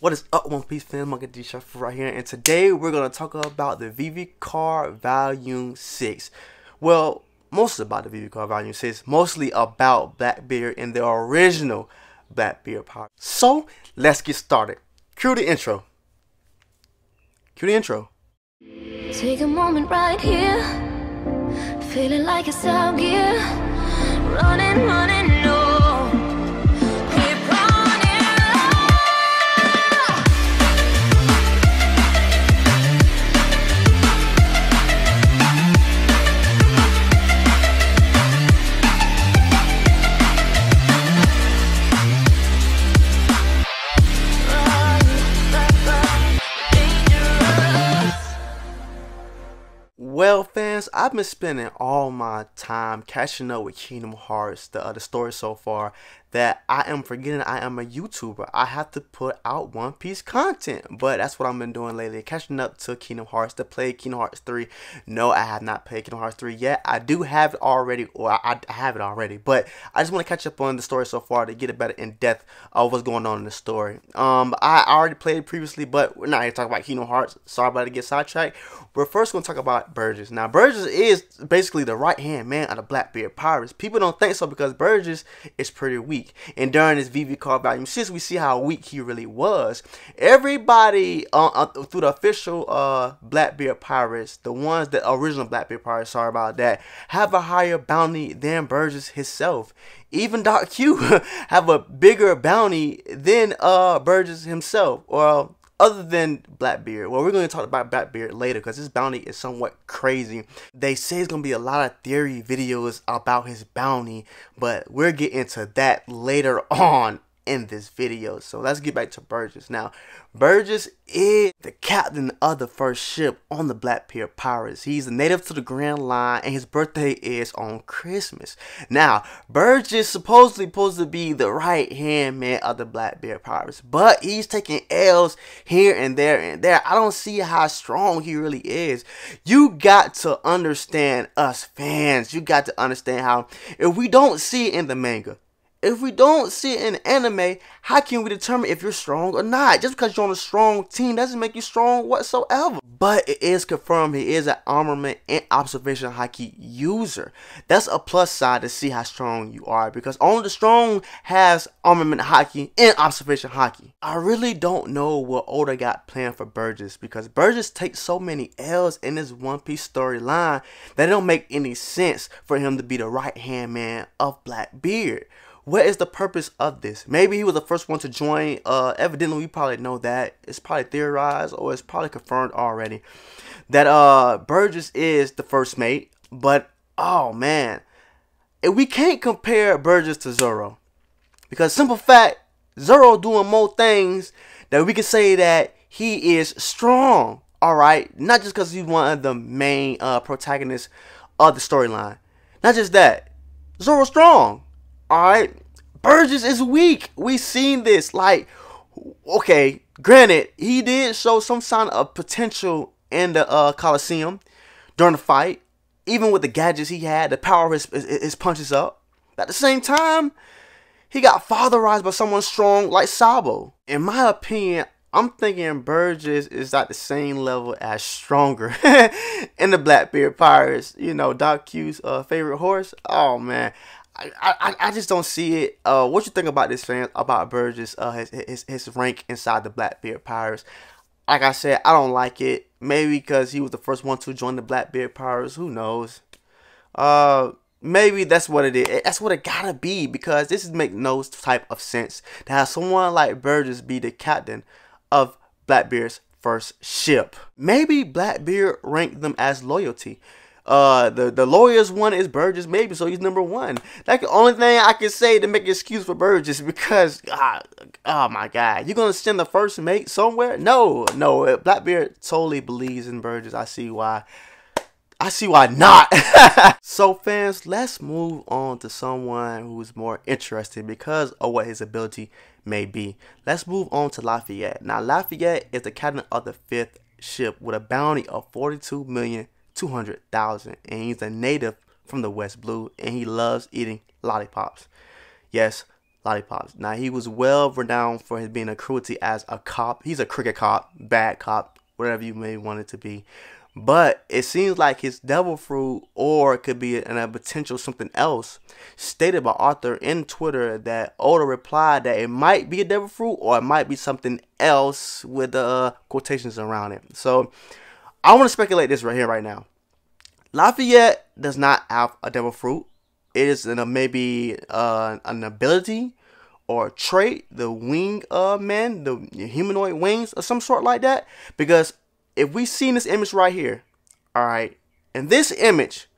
What is up, One Piece fans? Monkey D Chef right here, and today we're gonna talk about the Vivre Volume 6. Well, mostly about the Vivre Volume 6, mostly about Blackbeard and the original Blackbeard part. So let's get started. Cue the intro. Cue the intro. Take a moment right here, feeling like it's out gear, running, no. Well, fans, I've been spending all my time catching up with Kingdom Hearts, the story so far, that I am forgetting I am a YouTuber. I have to put out One Piece content, but that's what I've been doing lately, catching up to Kingdom Hearts, to play Kingdom Hearts 3. No, I have not played Kingdom Hearts 3 yet. I do have it already, or I have it already, but I just want to catch up on the story so far to get a better in-depth of what's going on in the story. I already played it previously, but we're not here to talk about Kingdom Hearts. Sorry about it, get sidetracked. We're first going to talk about Burgess. Now, Burgess is basically the right-hand man of the Blackbeard Pirates. People don't think so because Burgess is pretty weak. And during this Vivre Volume 6, we see how weak he really was. Everybody through the official Blackbeard Pirates, the ones that original Blackbeard Pirates, sorry about that, have a higher bounty than Burgess himself. Even Doc Q have a bigger bounty than Burgess himself. Well, other than Blackbeard. Well, we're going to talk about Blackbeard later because his bounty is somewhat crazy. They say it's going to be a lot of theory videos about his bounty, but we'll get into that later on in this video. So let's get back to Burgess. Now, Burgess is the captain of the first ship on the Blackbeard Pirates. He's a native to the Grand Line, and his birthday is on Christmas. Now, Burgess supposedly supposed to be the right-hand man of the Blackbeard Pirates, but he's taking L's here and there and there. I don't see how strong he really is. You got to understand us fans. You got to understand how, if we don't see it in the manga, if we don't see it in anime, how can we determine if you're strong or not? Just because you're on a strong team doesn't make you strong whatsoever. But it is confirmed he is an armament and observation haki user. That's a plus side to see how strong you are, because only the strong has armament haki and observation haki. I really don't know what Oda got planned for Burgess, because Burgess takes so many L's in this One Piece storyline that it don't make any sense for him to be the right hand man of Blackbeard. What is the purpose of this? Maybe he was the first one to join. Evidently, we probably know that. It's probably theorized, or it's probably confirmed already, that Burgess is the first mate. But, oh man, we can't compare Burgess to Zoro, because simple fact, Zoro doing more things that we can say that he is strong. Alright, not just because he's one of the main protagonists of the storyline. Not just that, Zoro's strong. Alright, Burgess is weak. We seen this. Like, okay, granted, he did show some sign of potential in the Coliseum during the fight, even with the gadgets he had, the power of his punches up. At the same time, he got fatherized by someone strong like Sabo. In my opinion, I'm thinking Burgess is at the same level as Stronger in the Blackbeard Pirates. You know, Doc Q's favorite horse. Oh man, I just don't see it. What you think about this, fans? About Burgess, his rank inside the Blackbeard Pirates? Like I said, I don't like it. Maybe because he was the first one to join the Blackbeard Pirates. Who knows? Maybe that's what it is. That's what it gotta be, because this makes no type of sense to have someone like Burgess be the captain of Blackbeard's first ship. Maybe Blackbeard ranked them as loyalty. The lawyer's one is Burgess, maybe, so he's number one. That's the only thing I can say to make an excuse for Burgess, because, oh my God, you're gonna send the first mate somewhere? No, Blackbeard totally believes in Burgess. I see why. I see why not. So fans, let's move on to someone who's more interesting because of what his ability may be. Let's move on to Lafayette. Now, Lafayette is the captain of the 5th ship with a bounty of 42,200,000, and he's a native from the West Blue, and he loves eating lollipops. Yes, lollipops. Now, he was well renowned for his being a cruelty as a cop. He's a crooked cop, bad cop, whatever you may want it to be. But it seems like his devil fruit, or it could be a potential something else, stated by Arthur in Twitter that Oda replied that it might be a devil fruit or it might be something else with the quotations around it. So I want to speculate this right here, right now. Lafayette does not have a devil fruit. It is maybe an ability or a trait, the wing man, the humanoid wings or some sort like that. Because if we see this image right here, all right, in this image,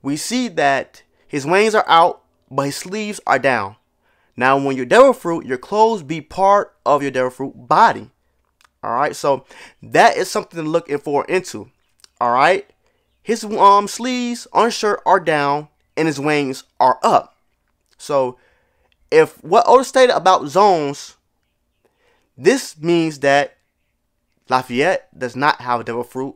we see that his wings are out, but his sleeves are down. Now, when you're devil fruit, your clothes be part of your devil fruit body. All right, so that is something to look into. All right, his sleeves on his shirt are down and his wings are up. So, if what Oda stated about zones, this means that Lafayette does not have a devil fruit,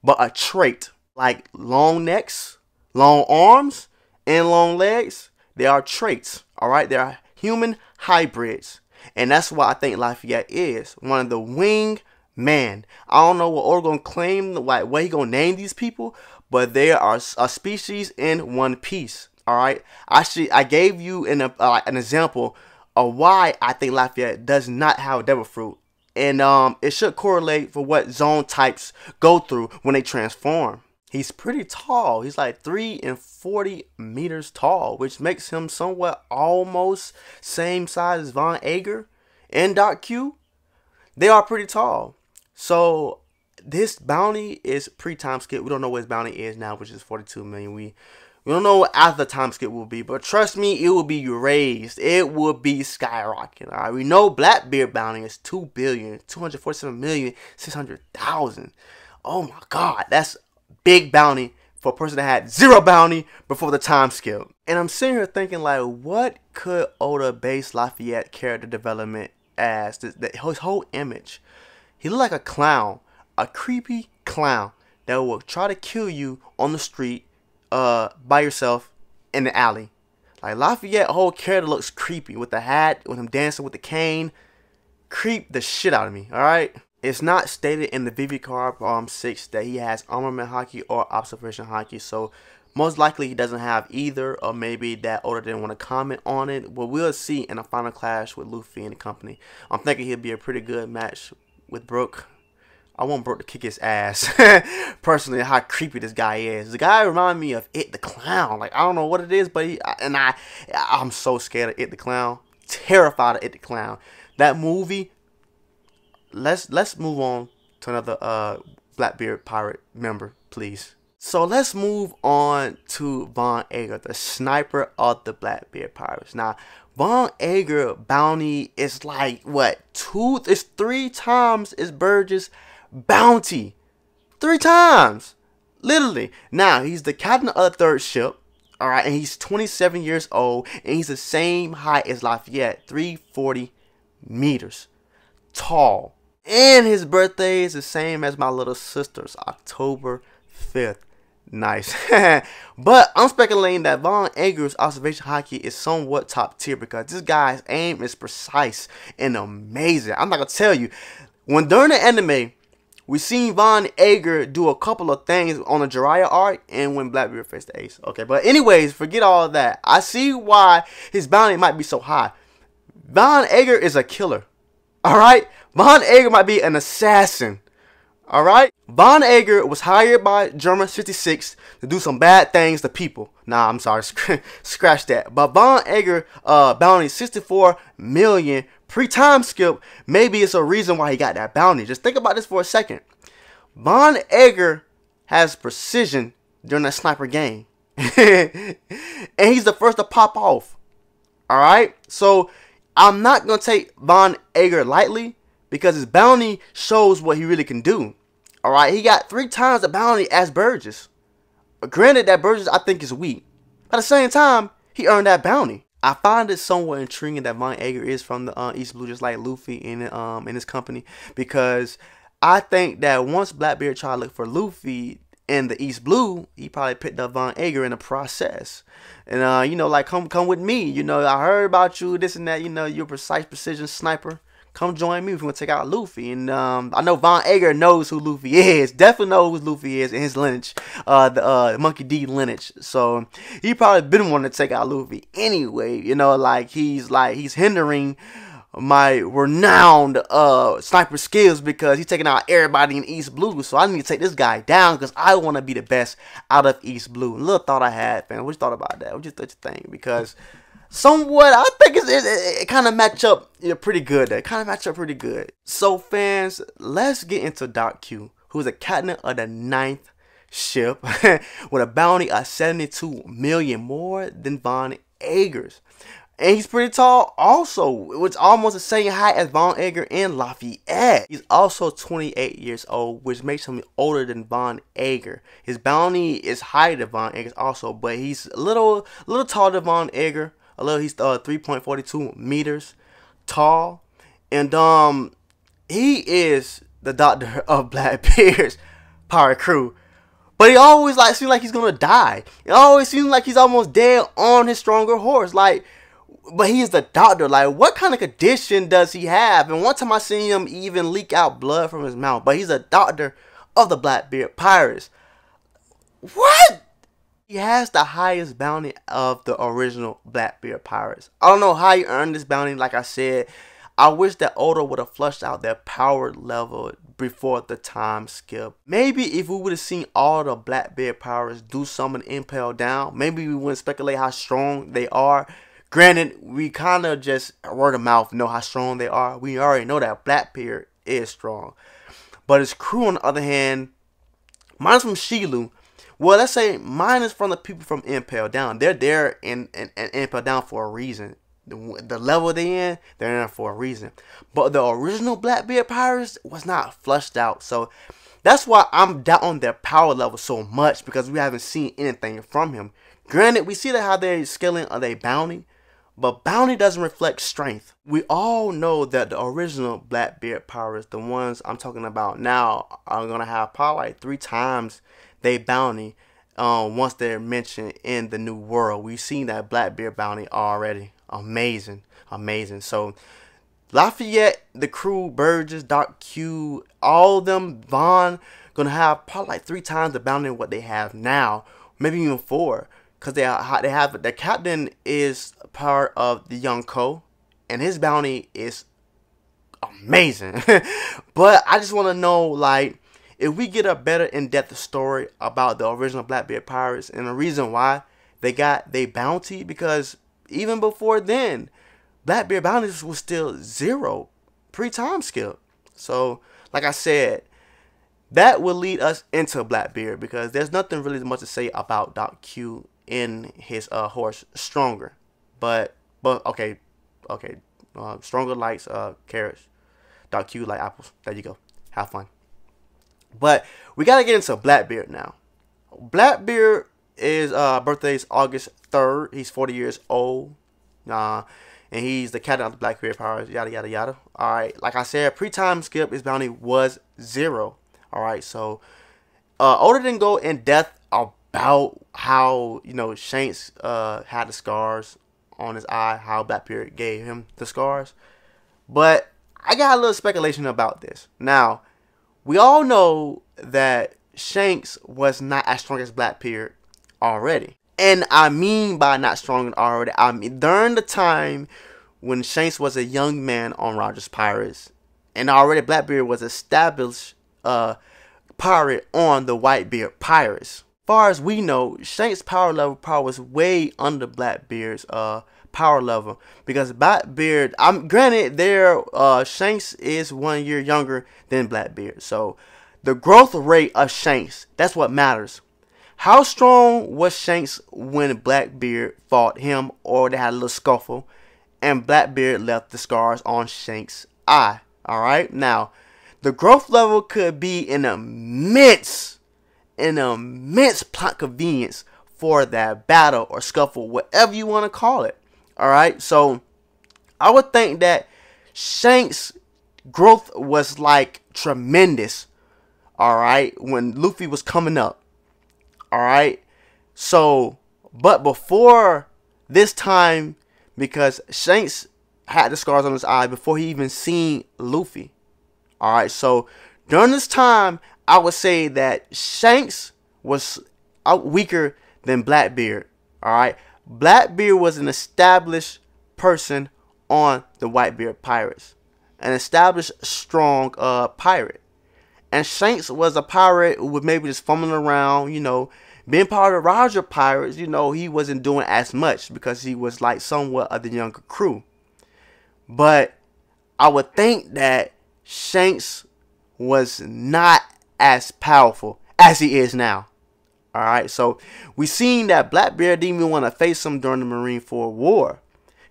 but a trait like long necks, long arms, and long legs. They are traits, all right? They are human hybrids, and that's why I think Lafayette is one of the wing man. I don't know what Oda gonna claim, like what he gonna name these people, but they are a species in One Piece. All right. Actually, I gave you an example of why I think Lafayette does not have a devil fruit. And it should correlate for what zone types go through when they transform. He's pretty tall. He's like 340 meters tall, which makes him somewhat almost same size as Von Edgar and Doc Q. They are pretty tall. So this bounty is pre-time skip. We don't know what his bounty is now, which is 42 million. We don't know what after the time skip will be, but trust me, it will be raised. It will be skyrocketing. All right, we know Blackbeard bounty is 2,247,600,000. Oh my God, that's big bounty for a person that had zero bounty before the time skip. And I'm sitting here thinking, like, what could Oda base Lafayette character development as? His whole image. He looked like a clown, a creepy clown that will try to kill you on the street. By yourself in the alley. Like Lafayette whole character looks creepy with the hat, with him dancing with the cane. Creep the shit out of me, alright? It's not stated in the Vivre card 6 that he has armament haki or observation haki, so most likely he doesn't have either, or maybe that Oda didn't want to comment on it. But we'll see in a final clash with Luffy and the company. I'm thinking he'll be a pretty good match with Brook. I want Brook to kick his ass. Personally, how creepy this guy is. The guy reminds me of It the Clown. Like, I don't know what it is, but I'm so scared of It the Clown. Terrified of It the Clown. That movie. Let's move on to another Blackbeard pirate member, please. So let's move on to Von Edgar, the sniper of the Blackbeard pirates. Now, Von Edgar bounty is like what? It's 3 times as Burgess bounty. 3 times. Literally. Now, he's the captain of the 3rd ship. Alright, and he's 27 years old. And he's the same height as Lafayette. 340 meters. Tall. And his birthday is the same as my little sister's. October 5th. Nice. But I'm speculating that Von Edgar's observation haki is somewhat top tier, because this guy's aim is precise and amazing. I'm not going to tell you. During the anime, we seen Von Edgar do a couple of things on the Jiraiya arc and when Blackbeard faced the Ace. Okay, but anyways, forget all that. I see why his bounty might be so high. Von Edgar is a killer. Alright? Von Edgar might be an assassin. Alright? Von Edgar was hired by German 56 to do some bad things to people. Nah, I'm sorry. Scratch that. But Von Edgar bounty 64 million pre-time skip. Maybe it's a reason why he got that bounty. Just think about this for a second. Von Edgar has precision during that sniper game. And he's the first to pop off. Alright? So I'm not going to take Von Edgar lightly, because his bounty shows what he really can do. Alright? He got 3 times the bounty as Burgess. Granted that Burgess I think is weak. At the same time, he earned that bounty. I find it somewhat intriguing that Von Edgar is from the East Blue, just like Luffy in his company, because I think that once Blackbeard tried to look for Luffy in the East Blue, he probably picked up Von Edgar in the process. And, you know, like, come with me. You know, I heard about you, this and that. You know, you're a precise precision sniper. Come join me if you want to take out Luffy. And I know Von Edgar knows who Luffy is. Definitely knows who Luffy is in his lineage. The Monkey D lineage. So he probably been wanting to take out Luffy anyway. You know, like he's hindering my renowned sniper skills because he's taking out everybody in East Blue. So I need to take this guy down because I want to be the best out of East Blue. A little thought I had, man. What you thought about that? What you think? Because somewhat, I think it kind of match up pretty good. It kind of match up pretty good. So fans, let's get into Doc Q, who's the captain of the 9th ship with a bounty of 72 million more than Von Edgar's. And he's pretty tall also, which almost the same height as Von Edgar and Lafayette. He's also 28 years old, which makes him older than Von Edgar. His bounty is higher than Von Edgar's also, but he's a little taller than Von Edgar. He's 3.42 meters tall. And he is the doctor of Blackbeard's pirate crew. But he always seems like he's gonna die. It always seems like he's almost dead on his stronger horse. But he is the doctor. Like, what kind of condition does he have? And one time I seen him even leak out blood from his mouth. But he's a doctor of the Blackbeard Pirates. What? He has the highest bounty of the original Blackbeard Pirates. I don't know how he earned this bounty. Like I said, I wish that Oda would have flushed out their power level before the time skip. Maybe if we would have seen all the Blackbeard Pirates do summon Impel Down, maybe we wouldn't speculate how strong they are. Granted, we kind of just word of mouth know how strong they are. We already know that Blackbeard is strong. But his crew, on the other hand, minus from Shilu, well, let's say minus from the people from Impel Down. They're there in Impel Down for a reason. The level they're in for a reason. But the original Blackbeard Pirates was not flushed out. So that's why I'm down their power level so much, because we haven't seen anything from him. Granted, we see that how they're scaling of their bounty. But bounty doesn't reflect strength. We all know that the original Blackbeard Pirates, the ones I'm talking about now, are going to have probably like 3 times their bounty once they're mentioned in the new world. We've seen that Blackbeard bounty already. Amazing. Amazing. So Lafayette, the crew, Burgess, Doc Q, all of them, Vaughn, going to have probably like 3 times the bounty of what they have now. Maybe even 4. Because they have the captain is part of the Yonko, and his bounty is amazing. But I just want to know, like, if we get a better in-depth story about the original Blackbeard Pirates and the reason why they got their bounty, because even before then, Blackbeard bounties was still 0 pre-time skip. So, like I said, that will lead us into Blackbeard, because there's nothing really much to say about Doc Q in his horse Stronger, but okay, Stronger likes carrots, Doc Q like apples. There you go, have fun. But we gotta get into Blackbeard now. Blackbeard is birthday is August 3rd. He's 40 years old, and he's the captain of the Blackbeard Pirates. Yada yada yada. All right, like I said, pre-time skip, his bounty was 0. All right, so Oda didn't go in depth about how, you know, Shanks had the scars on his eye, how Blackbeard gave him the scars. But I got a little speculation about this. Now, we all know that Shanks was not as strong as Blackbeard already. And I mean by not strong already, I mean during the time when Shanks was a young man on Roger's Pirates, and already Blackbeard was established pirate on the Whitebeard Pirates. Far as we know, Shanks' power level probably was way under Blackbeard's power level, because Blackbeard, granted, Shanks is 1 year younger than Blackbeard. So the growth rate of Shanks, that's what matters. How strong was Shanks when Blackbeard fought him, or they had a little scuffle, and Blackbeard left the scars on Shanks' eye? Alright, now the growth level could be an immense plot convenience for that battle or scuffle, whatever you want to call it. Alright, so I would think that Shanks' growth was like tremendous, alright, when Luffy was coming up. Alright? So, but before this time, because Shanks had the scars on his eye before he even seen Luffy. Alright, so during this time, I would say that Shanks was weaker than Blackbeard. Alright, Blackbeard was an established person on the Whitebeard Pirates, an established strong pirate. And Shanks was a pirate who was maybe just fumbling around, you know, being part of Roger Pirates. You know, he wasn't doing as much because he was like somewhat of the younger crew. But I would think that Shanks was not as powerful as he is now. Alright, so we seen that Blackbeard didn't even want to face him during the Marineford War.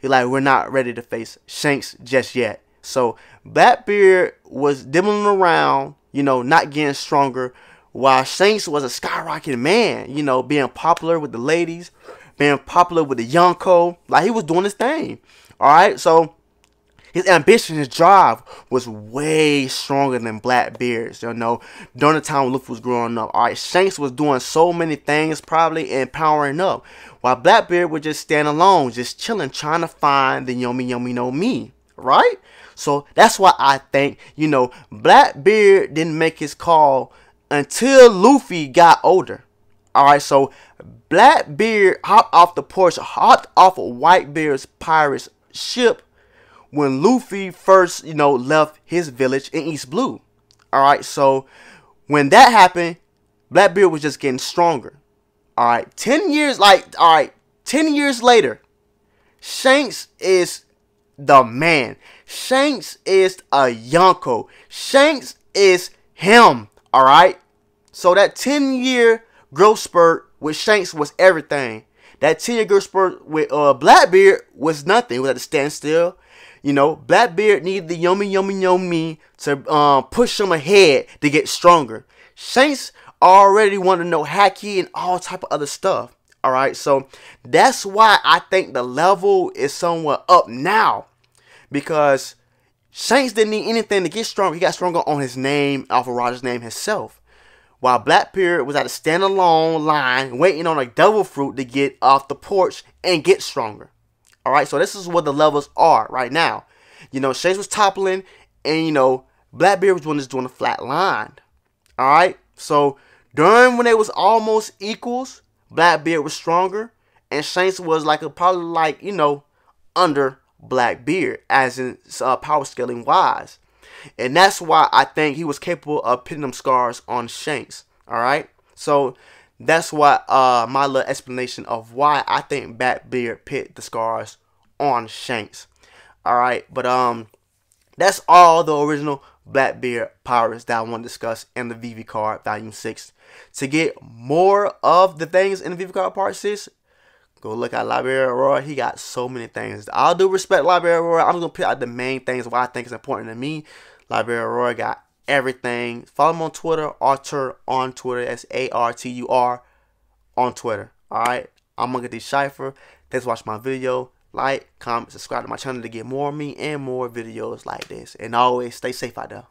He like, we're not ready to face Shanks just yet. So Blackbeard was dibbling around, you know, not getting stronger, while Shanks was a skyrocketing man, you know, being popular with the ladies, being popular with the Yonko. Like, he was doing his thing. Alright, so his ambition, his drive was way stronger than Blackbeard's, you know, during the time when Luffy was growing up. Alright, Shanks was doing so many things probably and powering up, while Blackbeard would just stand alone, just chilling, trying to find the Yomi no Mi, right? So that's why I think, you know, Blackbeard didn't make his call until Luffy got older. Alright, so Blackbeard hopped off the porch, hopped off of Whitebeard's pirate's ship when Luffy first, you know, left his village in East Blue. Alright, so when that happened, Blackbeard was just getting stronger. Alright, 10 years later, Shanks is the man. Shanks is a Yonko. Shanks is him. Alright, so that 10-year growth spurt with Shanks was everything. That 10-year growth spurt with Blackbeard was nothing. It was at a standstill. You know, Blackbeard needed the Yomi Mi to push him ahead to get stronger. Shanks already wanted to know Haki and all type of other stuff. Alright, so that's why I think the level is somewhat up now. Because Shanks didn't need anything to get stronger. He got stronger on his name, off of Roger's name himself. While Blackbeard was at a standalone line waiting on a devil fruit to get off the porch and get stronger. Alright, so this is what the levels are right now. You know, Shanks was toppling, and you know, Blackbeard was just doing a flat line. Alright, so during when they was almost equals, Blackbeard was stronger, and Shanks was like probably like, you know, under Blackbeard, as in power scaling wise. And that's why I think he was capable of putting them scars on Shanks. Alright, so that's why my little explanation of why I think Blackbeard put the scars on Shanks. Alright, but that's all the original Blackbeard pirates that I want to discuss in the Vivre card volume 6. To get more of the things in the Vivre card part 6, go look at Library Aurora. He got so many things. I do respect Library Aurora. I'm going to pick out the main things why I think is important to me. Library Aurora got everything. Follow him on Twitter. Artur on Twitter. That's ARTUR on Twitter. Alright. I'm going to get this Cypher. Thanks for watching my video. Like, comment, subscribe to my channel to get more of me and more videos like this. And always stay safe out there.